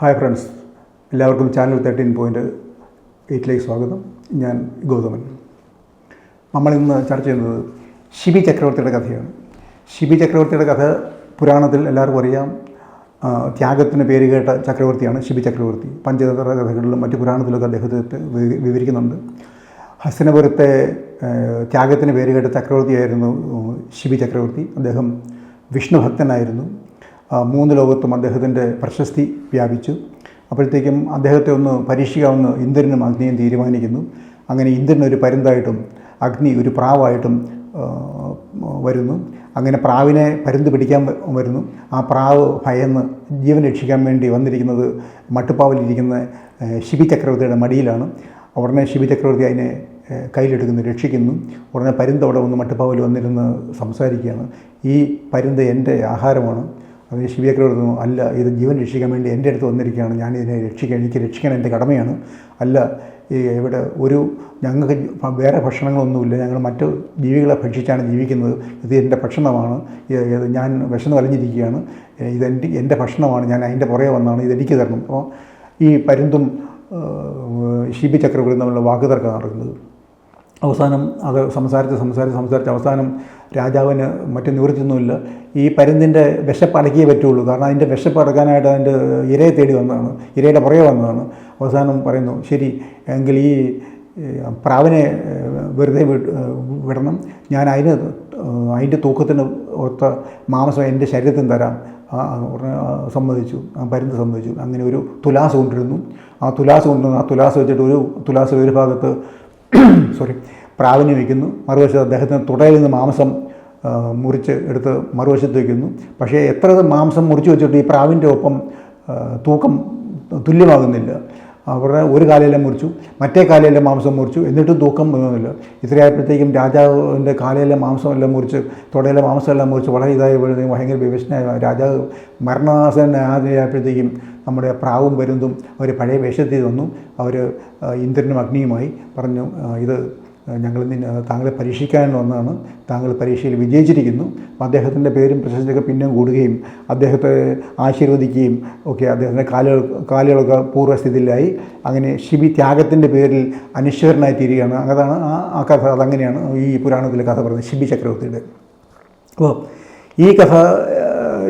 Hi friends, എല്ലാവർക്കും channel 13.8 സ്വാഗതം. ഞാൻ ഗൗതമൻ. നമ്മളിന്ന് ചർച്ച ചെയ്യുന്നത് ശിബി ചക്രവർത്തിയുടെ കഥയാണ്. ശിബി ചക്രവർത്തിയുടെ കഥ പുരാണത്തിൽ എല്ലാവർക്കും അറിയാം. ത്യാഗത്തിന് പേര് കേട്ട ചക്രവർത്തിയാണ് ശിബി ചക്രവർത്തി. പഞ്ചതന്ത്ര കഥകളിലും മറ്റ് പുരാണത്തിലൊക്കെ അദ്ദേഹത്തെ വിവരിക്കുന്നുണ്ട്. ഹസ്തിനപുരത്തെ ത്യാഗത്തിന് പേര് കേട്ട ചക്രവർത്തിയായിരുന്നു ശിബി ചക്രവർത്തി. അദ്ദേഹം വിഷ്ണുഭക്തനായിരുന്നു. 3 ലോകത്തും അദ്ദേഹത്തിൻ്റെ പ്രശസ്തി വ്യാപിച്ചു. അപ്പോഴത്തേക്കും അദ്ദേഹത്തെ ഒന്ന് പരീക്ഷിക്കാമെന്ന് ഇന്ദ്രനും അഗ്നിയും തീരുമാനിക്കുന്നു. അങ്ങനെ ഇന്ദ്രൻ ഒരു പരുന്തായിട്ടും അഗ്നി ഒരു പ്രാവായിട്ടും വരുന്നു. അങ്ങനെ പ്രാവിനെ പരുന്ത് പിടിക്കാൻ വരുന്നു. ആ പ്രാവ് ഭയന്ന് ജീവൻ രക്ഷിക്കാൻ വേണ്ടി വന്നിരിക്കുന്നത് മട്ടുപ്പാവിലിരിക്കുന്ന ശിബി ചക്രവർത്തിയുടെ മടിയിലാണ്. ഉടനെ ശിബി ചക്രവർത്തി അതിനെ കയ്യിലെടുക്കുന്നു, രക്ഷിക്കുന്നു. ഉടനെ പരുന്ത് അവിടെ വന്ന് മട്ടുപ്പാവിൽ വന്നിരുന്ന് സംസാരിക്കുകയാണ്. ഈ പരുന്ത് എൻ്റെ ആഹാരമാണ്. അത് ശിബി ചക്രവർത്തി അല്ല, ഇത് ജീവൻ രക്ഷിക്കാൻ വേണ്ടി എൻ്റെ അടുത്ത് വന്നിരിക്കുകയാണ്. ഞാനിതിനെ എനിക്ക് രക്ഷിക്കാൻ എൻ്റെ കടമയാണ്. അല്ല, ഇവിടെ ഞങ്ങൾക്ക് വേറെ ഭക്ഷണങ്ങളൊന്നുമില്ല, ഞങ്ങൾ മറ്റു ജീവികളെ ഭക്ഷിച്ചാണ് ജീവിക്കുന്നത്. ഇത് എൻ്റെ ഭക്ഷണമാണ്. ഞാൻ വിശന്ന് വലഞ്ഞിരിക്കുകയാണ്. എൻ്റെ ഭക്ഷണമാണ്. ഞാൻ അതിൻ്റെ പുറകെ വന്നാണ്, ഇതെനിക്ക് തരണം. അപ്പോൾ ഈ പരുന്തും ശിബി ചക്രവർത്തി തമ്മിലുള്ള വാക്കുതർക്കം നടക്കുന്നത്. അവസാനം അത് സംസാരിച്ച് അവസാനം രാജാവിന് മറ്റു നിവൃത്തിയൊന്നുമില്ല. ഈ പരുന്തിൻ്റെ വിശപ്പ് അടക്കിയേ പറ്റുള്ളൂ. കാരണം അതിൻ്റെ വിശപ്പ് അടക്കാനായിട്ട് അതിൻ്റെ ഇരയെ തേടി വന്നതാണ്, ഇരയുടെ പുറകെ വന്നതാണ്. അവസാനം പറയുന്നു, ശരി എങ്കിൽ ഈ പ്രാവിനെ വെറുതെ വിടണം, ഞാൻ അതിൻ്റെ തൂക്കത്തിന് ഒത്ത മാംസം എൻ്റെ ശരീരത്തിന് തരാം. സമ്മതിച്ചു. പരുന്ത് സമ്മതിച്ചു. അങ്ങനെ ഒരു തുലാസ് കൊണ്ടിരുന്നു. ആ തുലാസ് വെച്ചിട്ട് ഒരു ഭാഗത്ത് പ്രാവിനെ വയ്ക്കുന്നു, മറുവശത്ത് അദ്ദേഹത്തിന് തുടയിൽ നിന്ന് മാംസം മുറിച്ച് എടുത്ത് മറുവശത്ത് വയ്ക്കുന്നു. പക്ഷേ എത്ര മാംസം മുറിച്ച് വെച്ചിട്ട് ഈ പ്രാവിൻ്റെ ഒപ്പം തൂക്കം തുല്യമാകുന്നില്ല. അവരുടെ ഒരു കാലയിലെ മുറിച്ചു, മറ്റേ കാലയിലെ മാംസം മുറിച്ചു, എന്നിട്ടും തൂക്കം ഒന്നുമില്ല. ഇത്രയായപ്പോഴത്തേക്കും രാജാവിൻ്റെ കാലയിലെ മാംസമെല്ലാം മുറിച്ച് തുടയിലെ മാംസമെല്ലാം മുറിച്ച് വളരെ ഇതായപ്പോഴത്തേക്കും ഭയങ്കര വിവശനായ രാജാവ് മരണാസനായപ്പോഴത്തേക്കും നമ്മുടെ പ്രാവും പരുന്തും അവർ പഴയ വേഷത്തിൽ വന്നു. അവർ ഇന്ദ്രനും അഗ്നിയുമായി പറഞ്ഞു, ഇത് ഞങ്ങൾ താങ്കളെ പരീക്ഷിക്കാൻ വന്നതാണ്, താങ്കൾ പരീക്ഷയിൽ വിജയിച്ചിരിക്കുന്നു. അദ്ദേഹത്തിൻ്റെ പേരും പ്രശസ്തിയൊക്കെ പിന്നെയും കൂടുകയും അദ്ദേഹത്തെ ആശീർവദിക്കുകയും ഒക്കെ അദ്ദേഹത്തിൻ്റെ കാലുകളൊക്കെ പൂർവ്വസ്ഥിതിയിലായി. അങ്ങനെ ശിബി ത്യാഗത്തിൻ്റെ പേരിൽ അനശ്വരനായി തീരുകയാണ്. അതാണ് ആ കഥ. അതങ്ങനെയാണ് ഈ പുരാണത്തിലെ കഥ പറയുന്നത്, ശിബി ചക്രവർത്തിയുടെ. അപ്പോൾ ഈ കഥ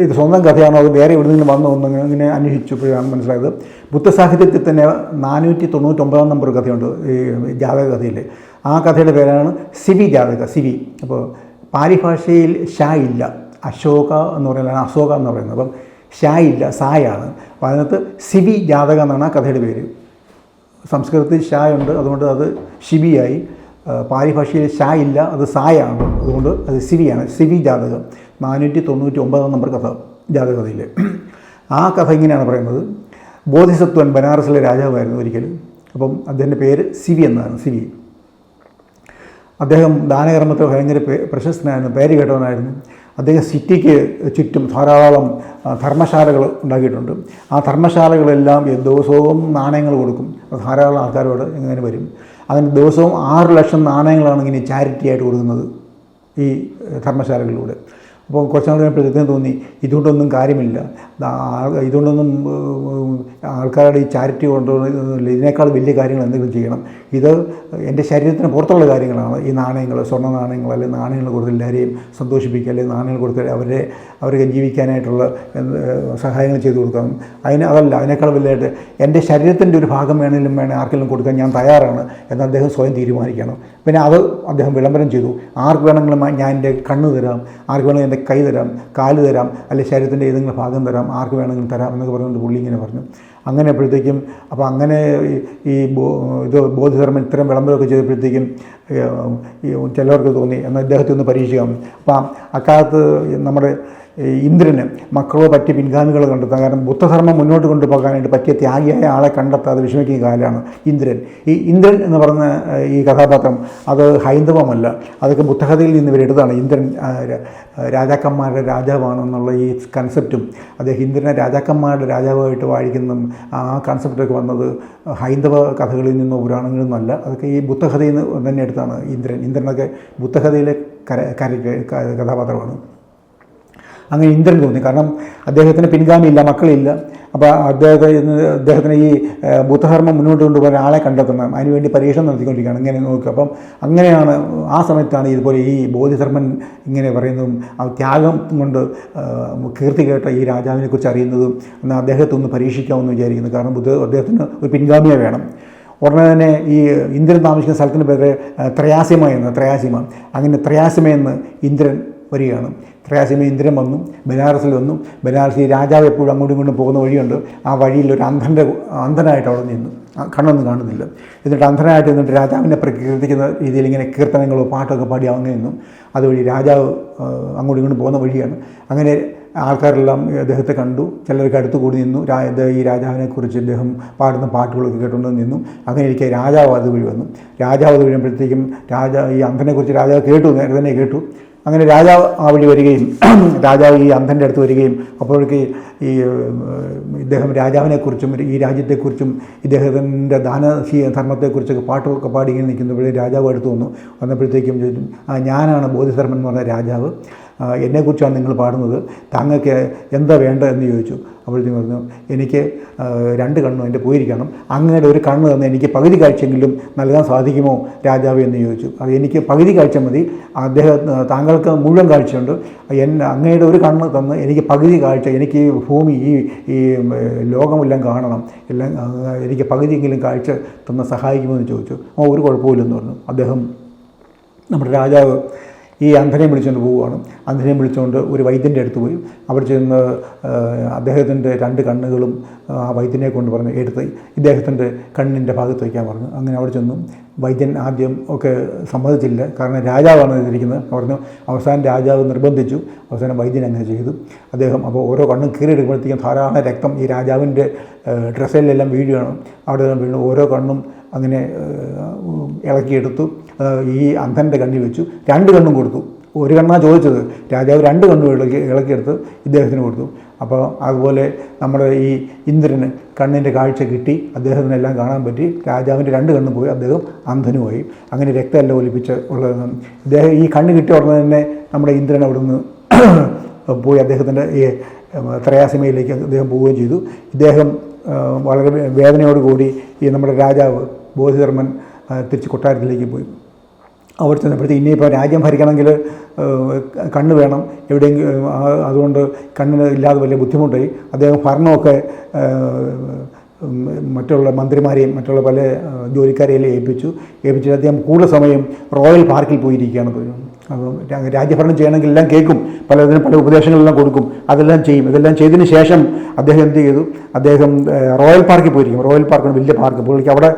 ഇത് സ്വന്തം കഥയാണോ അത് വേറെ എവിടെ നിന്ന് വന്നോ എന്ന് ഇങ്ങനെ അന്വേഷിച്ചപ്പോഴാണ് മനസ്സിലായത്. ബുദ്ധസാഹിത്യത്തിൽ തന്നെ 499 നമ്പർ കഥയുണ്ട് ഈ ജാതക കഥയിൽ. ആ കഥയുടെ പേരാണ് സിവി ജാതക. സിവി അപ്പോൾ പാലി ഭാഷയിൽ ഷാ ഇല്ല, അശോക എന്ന് പറയുന്നതാണ് അശോക എന്ന് പറയുന്നത്. അപ്പം ഷാ ഇല്ല, സായാണ്. അപ്പോൾ അതിനകത്ത് സിവി ജാതക എന്നാണ് ആ കഥയുടെ പേര്. സംസ്കൃതത്തിൽ ഷാ ഉണ്ട്, അതുകൊണ്ട് അത് ശിബിയായി. പാലി ഭാഷയിൽ ഷാ ഇല്ല, അത് സായാണ്, അതുകൊണ്ട് അത് സിവിയാണ്. സിവി ജാതകം 499 നമ്പർ കഥ ജാതകഥയിൽ. ആ കഥ ഇങ്ങനെയാണ് പറയുന്നത്. ബോധിസത്വൻ ബനാറസിലെ രാജാവായിരുന്നു ഒരിക്കലും. അപ്പം അദ്ദേഹത്തിൻ്റെ പേര് സിവി എന്നാണ്. സിവി അദ്ദേഹം ദാനകർമ്മത്തിൽ ഭയങ്കര പ്രശസ്തനായിരുന്നു, പേര് കേട്ടവനായിരുന്നു. അദ്ദേഹം സിറ്റിക്ക് ചുറ്റും ധാരാളം ധർമ്മശാലകൾ ഉണ്ടാക്കിയിട്ടുണ്ട്. ആ ധർമ്മശാലകളെല്ലാം ദിവസവും നാണയങ്ങൾ കൊടുക്കും. ധാരാളം ആൾക്കാരോട് ഇങ്ങനെ വരും. അങ്ങനെ ദിവസവും 6 ലക്ഷം നാണയങ്ങളാണ് ഇങ്ങനെ ചാരിറ്റി ആയിട്ട് കൊടുക്കുന്നത് ഈ ധർമ്മശാലകളിലൂടെ. അപ്പോൾ കുറച്ച് നാൾ കഴിഞ്ഞപ്പോഴത്തേക്കും തോന്നി ഇതുകൊണ്ടൊന്നും കാര്യമില്ല, ഇതുകൊണ്ടൊന്നും ആൾക്കാരുടെ ഈ ചാരിറ്റി കൊണ്ടുപോകുന്നില്ല, ഇതിനേക്കാൾ വലിയ കാര്യങ്ങൾ എന്തെങ്കിലും ചെയ്യണം. ഇത് എൻ്റെ ശരീരത്തിന് പുറത്തുള്ള കാര്യങ്ങളാണ് ഈ നാണയങ്ങൾ, സ്വർണ്ണ നാണയങ്ങൾ, അല്ലെങ്കിൽ നാണയങ്ങൾ കൊടുത്ത് എല്ലാവരെയും സന്തോഷിപ്പിക്കുക, അല്ലെങ്കിൽ നാണയങ്ങൾ കൊടുത്ത് അവർക്ക് ജീവിക്കാനായിട്ടുള്ള സഹായങ്ങൾ ചെയ്തു കൊടുക്കണം. അതല്ല, അതിനേക്കാൾ വലുതായിട്ട് എൻ്റെ ശരീരത്തിൻ്റെ ഒരു ഭാഗം വേണമെങ്കിലും ആർക്കെങ്കിലും കൊടുക്കാൻ ഞാൻ തയ്യാറാണ് എന്ന് അദ്ദേഹം സ്വയം തീരുമാനിക്കണം. പിന്നെ അത് അദ്ദേഹം വിളംബരം ചെയ്തു. ആർക്ക് വേണമെങ്കിലും ഞാൻ എൻ്റെ കണ്ണ് തരാം, ആർക്ക് വേണമെങ്കിലും എൻ്റെ കൈ തരാം, കാല് തരാം, അല്ലെങ്കിൽ ശരീരത്തിൻ്റെ ഏതെങ്കിലും ഭാഗം തരാം, ആർക്ക് വേണമെങ്കിലും തരാം എന്നൊക്കെ പറഞ്ഞുകൊണ്ട് പുള്ളി ഇങ്ങനെ പറഞ്ഞു. അങ്ങനെ അപ്പോഴത്തേക്കും അപ്പോൾ അങ്ങനെ ഇത് ബോധിധർമ്മം ഇത്തരം വിളംബരമൊക്കെ ചെയ്തപ്പോഴത്തേക്കും ചിലവർക്ക് തോന്നി എന്നാൽ ഇദ്ദേഹത്തെ ഒന്ന് പരീക്ഷിക്കാം. അപ്പം അക്കാലത്ത് നമ്മുടെ ഇന്ദ്രന് മക്കളോ പറ്റിയ പിൻഗാമികളെ കണ്ടെത്താൻ, കാരണം ബുദ്ധധർമ്മം മുന്നോട്ട് കൊണ്ടുപോകാനായിട്ട് പറ്റിയ ത്യാഗിയായ ആളെ കണ്ടെത്താതെ വിഷമിക്കുന്ന കാലമാണ് ഇന്ദ്രൻ. ഈ ഇന്ദ്രൻ എന്ന് പറഞ്ഞ ഈ കഥാപാത്രം അത് ഹൈന്ദവമല്ല, അതൊക്കെ ബുദ്ധകഥയിൽ നിന്ന് ഇവരെടുത്താണ്. ഇന്ദ്രൻ രാജാക്കന്മാരുടെ രാജാവാണെന്നുള്ള ഈ കൺസെപ്റ്റും അദ്ദേഹം ഇന്ദ്രനെ രാജാക്കന്മാരുടെ രാജാവായിട്ട് വാഴിക്കുന്ന ആ കൺസെപ്റ്റൊക്കെ വന്നത് ഹൈന്ദവ കഥകളിൽ നിന്നോ പുരാണങ്ങളിൽ നിന്നല്ല, അതൊക്കെ ഈ ബുദ്ധകഥയിൽ നിന്ന് തന്നെ എടുത്താണ്. ഇന്ദ്രനൊക്കെ ബുദ്ധകഥയിലെ കഥാപാത്രമാണ്. അങ്ങനെ ഇന്ദ്രൻ തോന്നി. കാരണം അദ്ദേഹത്തിന് പിൻഗാമിയില്ല, മക്കളില്ല. അപ്പോൾ അദ്ദേഹത്തിന് ഈ ബുദ്ധധർമ്മം മുന്നോട്ട് കൊണ്ടുപോകാൻ ആളെ കണ്ടെത്തണം, അതിനുവേണ്ടി പരീക്ഷണം നടത്തിക്കൊണ്ടിരിക്കുകയാണ്. ഇങ്ങനെ നോക്കുക. അപ്പം അങ്ങനെയാണ് ആ സമയത്താണ് ഇതുപോലെ ഈ ബോധിധർമ്മൻ ഇങ്ങനെ പറയുന്നതും ആ ത്യാഗം കൊണ്ട് കീർത്തി കേട്ട ഈ രാജാവിനെക്കുറിച്ച് അറിയുന്നതും എന്നാൽ അദ്ദേഹത്തെ ഒന്ന് പരീക്ഷിക്കാമെന്ന് വിചാരിക്കുന്നത്. കാരണം അദ്ദേഹത്തിന് ഒരു പിൻഗാമിയെ വേണം. ഉടനെ തന്നെ ഈ ഇന്ദ്രൻ താമസിക്കുന്ന സ്ഥലത്തിൻ്റെ പേര് ത്രയാസിമ. അങ്ങനെ ത്രയാസിമയെന്ന് ഇന്ദ്രൻ വരികയാണ്. ത്രയാസിമ ഇന്ദ്രൻ വന്നു, ബനാറസിൽ വന്നു. ബനാറസിൽ രാജാവ് എപ്പോഴും അങ്ങോട്ടും ഇങ്ങോട്ടും പോകുന്ന വഴിയുണ്ട്. ആ വഴിയിൽ ഒരു അന്ധനായിട്ട് അവിടെ നിന്നു, കണ്ണൊന്നും കാണുന്നില്ല. എന്നിട്ട് അന്ധനായിട്ട് നിന്നിട്ട് രാജാവിനെ പ്രകീർത്തിക്കുന്ന രീതിയിൽ ഇങ്ങനെ കീർത്തനങ്ങളോ പാട്ടൊക്കെ പാടി അങ്ങനെ നിന്നു. അതുവഴി രാജാവ് അങ്ങോട്ടും ഇങ്ങോട്ടും പോകുന്ന വഴിയാണ്. അങ്ങനെ ആൾക്കാരെല്ലാം അദ്ദേഹത്തെ കണ്ടു, ചിലർക്ക് അടുത്ത് കൂടി നിന്നു. ഈ രാജാവിനെക്കുറിച്ച് അദ്ദേഹം പാടുന്ന പാട്ടുകളൊക്കെ കേട്ടുകൊണ്ട് നിന്നു. അങ്ങനെ ഇരിക്കെ രാജാവ് അതുവഴി വന്നു. രാജാവ് അത് വീഴുമ്പോഴത്തേക്കും ഈ അന്ധനെക്കുറിച്ച് രാജാവ് നേരത്തെ തന്നെ കേട്ടു. അങ്ങനെ രാജാവ് ആ വഴി വരികയും രാജാവ് ഈ അന്ധൻ്റെ അടുത്ത് വരികയും അപ്പോഴേക്ക് ഈ ഇദ്ദേഹം രാജാവിനെക്കുറിച്ചും ഈ രാജ്യത്തെക്കുറിച്ചും ഇദ്ദേഹത്തിൻ്റെ ധർമ്മത്തെക്കുറിച്ചൊക്കെ പാട്ടുകളൊക്കെ പാടി ഇങ്ങനെ നിൽക്കുന്നപ്പോഴേ രാജാവ് അടുത്ത് വന്നപ്പോഴത്തേക്കും ചോദിച്ചു, ഞാനാണ് ബോധിധർമ്മൻ എന്ന് പറഞ്ഞ രാജാവ്, എന്നെക്കുറിച്ചാണ് നിങ്ങൾ പാടുന്നത്, താങ്കൾക്ക് എന്താ വേണ്ടതെന്ന് ചോദിച്ചു. അപ്പോഴത്തേക്കും പറഞ്ഞു, എനിക്ക് 2 കണ്ണും എൻ്റെ പോയിരിക്കണം, അങ്ങയുടെ ഒരു കണ്ണ് തന്ന് എനിക്ക് പകുതി കാഴ്ചയെങ്കിലും നൽകാൻ സാധിക്കുമോ രാജാവ് എന്ന് ചോദിച്ചു. അത് എനിക്ക് പകുതി കാഴ്ച മതി, താങ്കൾക്ക് മുഴുവൻ കാഴ്ചയുണ്ട്, അങ്ങയുടെ ഒരു കണ്ണ് തന്ന് എനിക്ക് പകുതി കാഴ്ച, എനിക്ക് ഭൂമി ഈ ലോകമെല്ലാം കാണണം, എല്ലാം എനിക്ക് പകുതിയെങ്കിലും കാഴ്ച തന്ന് സഹായിക്കുമോ എന്ന് ചോദിച്ചു. ഒരു കുഴപ്പമില്ലെന്ന് പറഞ്ഞു. അദ്ദേഹം നമ്മുടെ രാജാവ് ഈ അന്ധനെ വിളിച്ചുകൊണ്ട് പോവുകയാണ്. അന്ധനെ വിളിച്ചുകൊണ്ട് ഒരു വൈദ്യൻ്റെ അടുത്ത് പോയി. അവിടെ ചെന്ന് അദ്ദേഹത്തിൻ്റെ 2 കണ്ണുകളും ആ വൈദ്യനെ കൊണ്ട് പറഞ്ഞ് എടുത്ത് ഇദ്ദേഹത്തിൻ്റെ കണ്ണിൻ്റെ ഭാഗത്ത് വയ്ക്കാൻ പറഞ്ഞു. അങ്ങനെ അവിടെ ചെന്നു. വൈദ്യൻ ആദ്യം ഒക്കെ സമ്മതിച്ചില്ല, കാരണം രാജാവാണ് ഇതിരിക്കുന്നത് പറഞ്ഞു. അവസാനം രാജാവ് നിർബന്ധിച്ചു. അവസാനം വൈദ്യൻ അങ്ങനെ ചെയ്തു. അദ്ദേഹം അപ്പോൾ ഓരോ കണ്ണും കീറിയെടുക്കുമ്പോഴത്തേക്കും ധാരാളം രക്തം ഈ രാജാവിൻ്റെ ഡ്രസ്സിലെല്ലാം വീഴുകയാണ്. അവിടെ വീണു ഓരോ കണ്ണും അങ്ങനെ ഇളക്കിയെടുത്തു. ഈ അന്ധൻ്റെ കണ്ണിൽ വെച്ചു. 2 കണ്ണും കൊടുത്തു. ഒരു കണ്ണാണ് ചോദിച്ചത്, രാജാവ് 2 കണ്ണും ഇളക്കിയെടുത്ത് ഇദ്ദേഹത്തിന് കൊടുത്തു. അപ്പോൾ അതുപോലെ നമ്മുടെ ഈ ഇന്ദ്രന് കണ്ണിൻ്റെ കാഴ്ച കിട്ടി, അദ്ദേഹത്തിനെല്ലാം കാണാൻ പറ്റി. രാജാവിൻ്റെ 2 കണ്ണും പോയി, അദ്ദേഹം അന്ധനുമായി. അങ്ങനെ രക്തമെല്ലാം ഒലിപ്പിച്ച് ഇദ്ദേഹം ഈ കണ്ണ് കിട്ടിയ ഉടനെ തന്നെ നമ്മുടെ ഇന്ദ്രൻ അവിടുന്ന് പോയി അദ്ദേഹത്തിൻ്റെ ഈ ത്രയാസിമയിലേക്ക് അദ്ദേഹം പോവുകയും ചെയ്തു. ഇദ്ദേഹം വളരെ വേദനയോടുകൂടി ഈ നമ്മുടെ രാജാവ് ബോധിധർമ്മൻ തിരിച്ച് കൊട്ടാരത്തിലേക്ക് പോയി. അവിടെ ചെന്നപ്പോഴത്തേക്ക് ഇനിയിപ്പോൾ രാജ്യം ഭരിക്കണമെങ്കിൽ കണ്ണ് വേണം എവിടെയെങ്കിലും, അതുകൊണ്ട് കണ്ണിന് ഇല്ലാതെ വലിയ ബുദ്ധിമുട്ടായി. അദ്ദേഹം ഭരണമൊക്കെ മറ്റുള്ള മന്ത്രിമാരെയും മറ്റുള്ള പല ജോലിക്കാരെയെല്ലാം ഏൽപ്പിച്ചിട്ട് അദ്ദേഹം കൂടുതൽ സമയം റോയൽ പാർക്കിൽ പോയിരിക്കുകയാണ്. അപ്പം രാജ്യഭരണം ചെയ്യണമെങ്കിൽ എല്ലാം കേൾക്കും, പലതിനും പല ഉപദേശങ്ങളെല്ലാം കൊടുക്കും, അതെല്ലാം ചെയ്യും. ഇതെല്ലാം ചെയ്തതിന് ശേഷം അദ്ദേഹം എന്ത് ചെയ്തു, അദ്ദേഹം റോയൽ പാർക്കിൽ പോയിരിക്കും. റോയൽ പാർക്കാണ് വലിയ പാർക്ക്. പുള്ളിക്ക് അവിടെ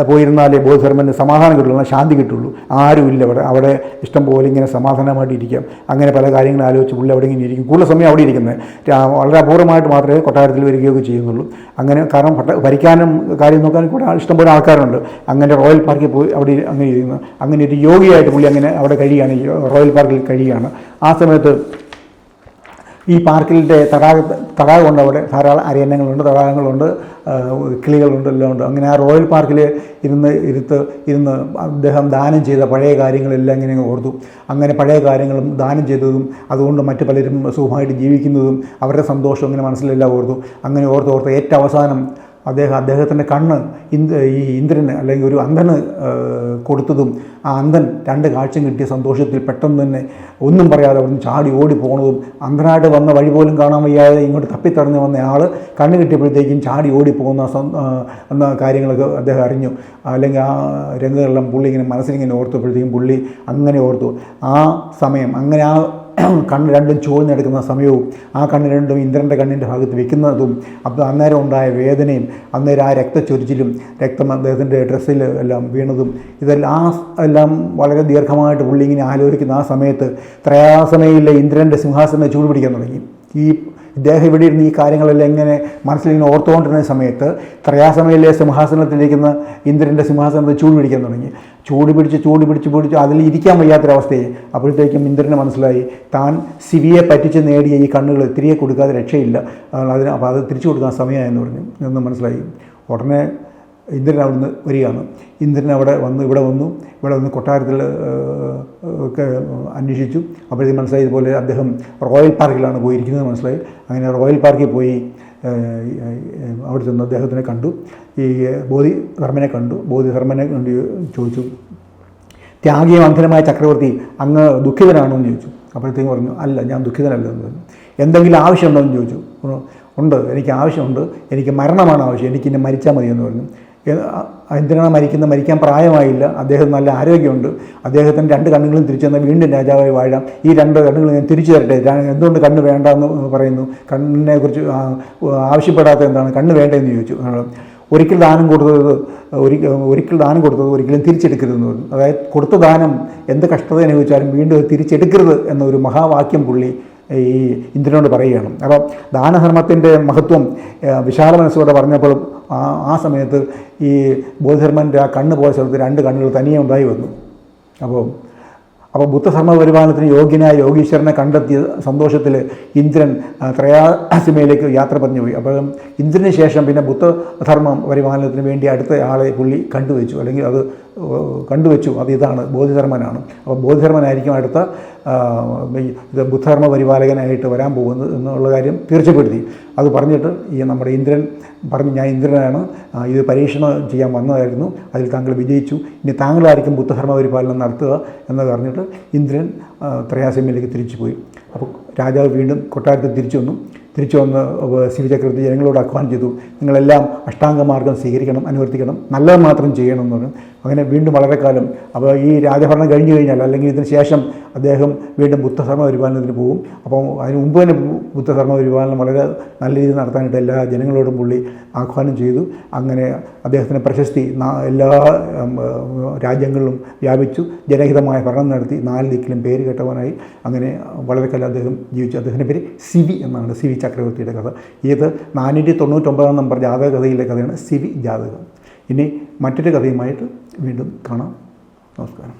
പോയിരുന്നാലേ ബോധിധർമ്മന് സമാധാനം കിട്ടുള്ളൂ, ശാന്തി കിട്ടുള്ളൂ. ആരുമില്ല അവിടെ ഇഷ്ടം പോലെ ഇങ്ങനെ സമാധാനമായിട്ട് ഇരിക്കാം. അങ്ങനെ പല കാര്യങ്ങൾ ആലോചിച്ച് പുള്ളി അവിടെ ഇങ്ങനെ ഇരിക്കും. കൂടുതൽ സമയം അവിടെ ഇരിക്കുന്നത്. വളരെ അപൂർവമായിട്ട് മാത്രമേ കൊട്ടാരത്തിൽ വരികയൊക്കെ ചെയ്യുന്നുള്ളൂ. അങ്ങനെ കാരണം ഭരിക്കാനും കാര്യം നോക്കാനും കൂടെ ഇഷ്ടംപോലെ ആൾക്കാരുണ്ട്. അങ്ങനെ റോയൽ പാർക്കിൽ പോയി അവിടെ അങ്ങനെ ഇരിക്കുന്നു. അങ്ങനെ ഒരു യോഗിയായിട്ട് പുള്ളി അങ്ങനെ അവിടെ കഴിയുകയാണ്, റോയൽ പാർക്കിൽ കഴിയുകയാണ്. ആ സമയത്ത് ഈ പാർക്കിൻ്റെ തടാകമുണ്ട്. അവിടെ ധാരാളം അരയന്നങ്ങളുണ്ട്, തടാകങ്ങളുണ്ട്, കിളികളുണ്ട്, എല്ലാം ഉണ്ട്. അങ്ങനെ ആ റോയൽ പാർക്കിൽ ഇരുന്ന് അദ്ദേഹം ദാനം ചെയ്ത പഴയ കാര്യങ്ങളെല്ലാം ഇങ്ങനെ ഓർത്തു. അങ്ങനെ പഴയ കാര്യങ്ങളും ദാനം ചെയ്തതും അതുകൊണ്ട് മറ്റു പലരും സുഖമായിട്ട് ജീവിക്കുന്നതും അവരുടെ സന്തോഷം ഇങ്ങനെ മനസ്സിലെല്ലാം ഓർത്തു. അങ്ങനെ ഓർത്ത് ഏറ്റവും അവസാനം അദ്ദേഹത്തിൻ്റെ കണ്ണ് ഈ ഇന്ദ്രന് അല്ലെങ്കിൽ ഒരു അന്ധന് കൊടുത്തതും ആ അന്ധൻ 2 കാഴ്ചയും കിട്ടിയ സന്തോഷത്തിൽ പെട്ടെന്ന് തന്നെ ഒന്നും പറയാതെ അവിടുന്ന് ചാടി ഓടി പോകുന്നതും, അന്ധനായിട്ട് വന്ന വഴി പോലും കാണാൻ വയ്യാതെ ഇങ്ങോട്ട് തപ്പിത്തറഞ്ഞ് വന്ന ആൾ കണ്ണ് കിട്ടിയപ്പോഴത്തേക്കും ചാടി ഓടി പോകുന്ന കാര്യങ്ങളൊക്കെ അദ്ദേഹം അറിഞ്ഞു. അല്ലെങ്കിൽ ആ രംഗങ്ങളെല്ലാം പുള്ളി ഇങ്ങനെ മനസ്സിലിങ്ങനെ ഓർത്തപ്പോഴത്തേക്കും പുള്ളി അങ്ങനെ ഓർത്തു. ആ സമയം അങ്ങനെ ആ കണ്ണ് 2ഉം ചോദിഞ്ഞെടുക്കുന്ന സമയവും ആ കണ്ണ് 2ഉം ഇന്ദ്രൻ്റെ കണ്ണിൻ്റെ ഭാഗത്ത് വെക്കുന്നതും അപ്പോൾ അന്നേരം ഉണ്ടായ വേദനയും അന്നേരം ആ രക്തച്ചൊരിച്ചിലും രക്തം അദ്ദേഹത്തിൻ്റെ ഡ്രസ്സിൽ എല്ലാം വീണതും ഇതെല്ലാം എല്ലാം വളരെ ദീർഘമായിട്ട് പുള്ളി ഇങ്ങനെ ആലോചിക്കുന്ന ആ സമയത്ത് ത്രയാസമയിലെ ഇന്ദ്രൻ്റെ സിംഹാസനം ചൂട് പിടിക്കാൻ തുടങ്ങി. ഇദ്ദേഹം ഇവിടെ ഇരുന്ന് ഈ കാര്യങ്ങളെല്ലാം ഇങ്ങനെ മനസ്സിലിങ്ങനെ ഓർത്തുകൊണ്ടിരുന്ന സമയത്ത് ത്രയാസമയിലെ സിംഹാസനത്തിലിരിക്കുന്ന ഇന്ദ്രൻ്റെ സിംഹാസനത്തിൽ ചൂട് പിടിക്കാൻ തുടങ്ങി. ചൂട് പിടിച്ച് അതിൽ ഇരിക്കാൻ വയ്യാത്തൊരവസ്ഥയെ. അപ്പോഴത്തേക്കും ഇന്ദ്രന് മനസ്സിലായി താൻ ശിവിയെ പറ്റിച്ച് നേടിയ ഈ കണ്ണുകൾ തിരികെ കൊടുക്കാതെ രക്ഷയില്ല, അപ്പോൾ അത് തിരിച്ചു കൊടുക്കാൻ സമയമായെന്ന് പറഞ്ഞു എന്ന് മനസ്സിലായി. ഉടനെ ഇന്ദ്രൻ അവിടുന്ന് വരികയാണ്. ഇന്ദ്രൻ ഇവിടെ വന്ന് കൊട്ടാരത്തിൽ ഒക്കെ അന്വേഷിച്ചു. അപ്പോഴത്തേക്കും മനസ്സിലായി ഇതുപോലെ അദ്ദേഹം റോയൽ പാർക്കിലാണ് പോയിരിക്കുന്നത് മനസ്സിലായി. അങ്ങനെ റോയൽ പാർക്കിൽ പോയി അവിടെ ചെന്ന് അദ്ദേഹത്തിനെ കണ്ടു. ഈ ബോധിധർമ്മനെ കണ്ടു. ബോധിധർമ്മനെ കണ്ട് ചോദിച്ചു, ത്യാഗിയും അന്ധനമായ ചക്രവർത്തി അങ്ങ് ദുഃഖിതനാണോ എന്ന് ചോദിച്ചു. അപ്പോഴത്തേക്കും പറഞ്ഞു, അല്ല, ഞാൻ ദുഃഖിതനല്ല എന്ന് പറഞ്ഞു. എന്തെങ്കിലും ആവശ്യമുണ്ടോ എന്ന് ചോദിച്ചു. ഉണ്ട്, എനിക്ക് ആവശ്യമുണ്ട്, എനിക്ക് മരണമാണ് ആവശ്യം, എനിക്കിന്നെ മരിച്ചാൽ മതിയെന്ന് പറഞ്ഞു. എന്തിനാണ് മരിക്കാൻ പ്രായമായില്ല, അദ്ദേഹം നല്ല ആരോഗ്യമുണ്ട്, അദ്ദേഹത്തിൻ്റെ 2 കണ്ണുകളും തിരിച്ചു തന്നാൽ വീണ്ടും രാജാവായി വാഴാം, ഈ 2 കണ്ണുകൾ ഞാൻ തിരിച്ചു തരട്ടെ, എന്തുകൊണ്ട് കണ്ണ് വേണ്ട എന്ന് പറയുന്നു, കണ്ണിനെക്കുറിച്ച് ആവശ്യപ്പെടാത്ത എന്താണ്, കണ്ണ് വേണ്ടതെന്ന് ചോദിച്ചു. ഒരിക്കൽ ദാനം കൊടുത്തത് ഒരിക്കലും തിരിച്ചെടുക്കരുതെന്ന് പറഞ്ഞു. അതായത് കൊടുത്ത ദാനം എന്ത് കഷ്ടത അനുഭവിച്ചാലും വീണ്ടും തിരിച്ചെടുക്കരുത് എന്നൊരു മഹാവാക്യം പുള്ളി ഈ ഇന്ദ്രനോട് പറയുകയാണ്. അപ്പോൾ ദാനധർമ്മത്തിൻ്റെ മഹത്വം വിശാല മനസ്സോടെ പറഞ്ഞപ്പോൾ ആ സമയത്ത് ഈ ബോധിധർമ്മൻ്റെ ആ കണ്ണ് പോയ സ്ഥലത്ത് 2 കണ്ണുകൾ തനിയെ ഉണ്ടായി വന്നു. അപ്പോൾ ബുദ്ധധർമ്മ പരിപാലനത്തിന് യോഗ്യനായ യോഗീശ്വരനെ കണ്ടെത്തിയ സന്തോഷത്തിൽ ഇന്ദ്രൻ ത്രയാസിമയിലേക്ക് യാത്ര പറഞ്ഞു പോയി. അപ്പോൾ ഇന്ദ്രന് ശേഷം പിന്നെ ബുദ്ധധർമ്മ പരിപാലനത്തിന് വേണ്ടി അടുത്ത ആളെ പുള്ളി കണ്ടുവച്ചു. അത് ഇതാണ്, ബോധിധർമ്മനാണ്. അപ്പോൾ ബോധിധർമ്മനായിരിക്കും അടുത്ത ഇത് ബുദ്ധധർമ്മ പരിപാലകനായിട്ട് വരാൻ പോകുന്നത് എന്നുള്ള കാര്യം തീർച്ചപ്പെടുത്തി. അത് പറഞ്ഞിട്ട് ഈ നമ്മുടെ ഇന്ദ്രൻ പറഞ്ഞു, ഞാൻ ഇന്ദ്രനാണ്, ഇത് പരീക്ഷണം ചെയ്യാൻ വന്നതായിരുന്നു, അതിൽ താങ്കൾ വിജയിച്ചു, ഇനി താങ്കളായിരിക്കും ബുദ്ധധർമ്മ പരിപാലനം നടത്തുക എന്ന് പറഞ്ഞിട്ട് ഇന്ദ്രൻ ത്രയാസിമയിലേക്ക് തിരിച്ചു പോയി. അപ്പോൾ രാജാവ് വീണ്ടും കൊട്ടാരത്തിൽ തിരിച്ചു വന്ന് ശിവചക്രവർത്തി ജനങ്ങളോട് ആഹ്വാനം ചെയ്തു, നിങ്ങളെല്ലാം അഷ്ടാംഗമാർഗം സ്വീകരിക്കണം, അനുവർത്തിക്കണം, നല്ലത് മാത്രം ചെയ്യണം എന്ന് പറഞ്ഞു. അങ്ങനെ വീണ്ടും വളരെ കാലം, അപ്പോൾ ഈ രാജഭരണം കഴിഞ്ഞു കഴിഞ്ഞാൽ അല്ലെങ്കിൽ ഇതിന് ശേഷം അദ്ദേഹം വീണ്ടും ബുദ്ധധർമ്മ പരിപാലനത്തിന് പോകും. അപ്പോൾ അതിന് മുമ്പ് തന്നെ ബുദ്ധധർമ്മ പരിപാലനം വളരെ നല്ല രീതിയിൽ നടത്താനായിട്ട് എല്ലാ ജനങ്ങളോടും പുള്ളി ആഹ്വാനം ചെയ്തു. അങ്ങനെ അദ്ദേഹത്തിൻ്റെ പ്രശസ്തി എല്ലാ രാജ്യങ്ങളിലും വ്യാപിച്ചു, ജനഹിതമായ ഭരണം നടത്തി, 4 ദിക്കിലും പേര് കേട്ടവനായി. അങ്ങനെ വളരെ കാലം അദ്ദേഹം ജീവിച്ചു. അദ്ദേഹത്തിൻ്റെ പേര് സിവി എന്നാണ്, സിവി ചക്രവർത്തിയുടെ കഥ. ഇത് 499 നമ്പർ ജാതക കഥയിലെ കഥയാണ് സിവി ജാതകം. ഇനി മറ്റൊരു കഥയുമായിട്ട് വീണ്ടും കാണാം. നമസ്കാരം.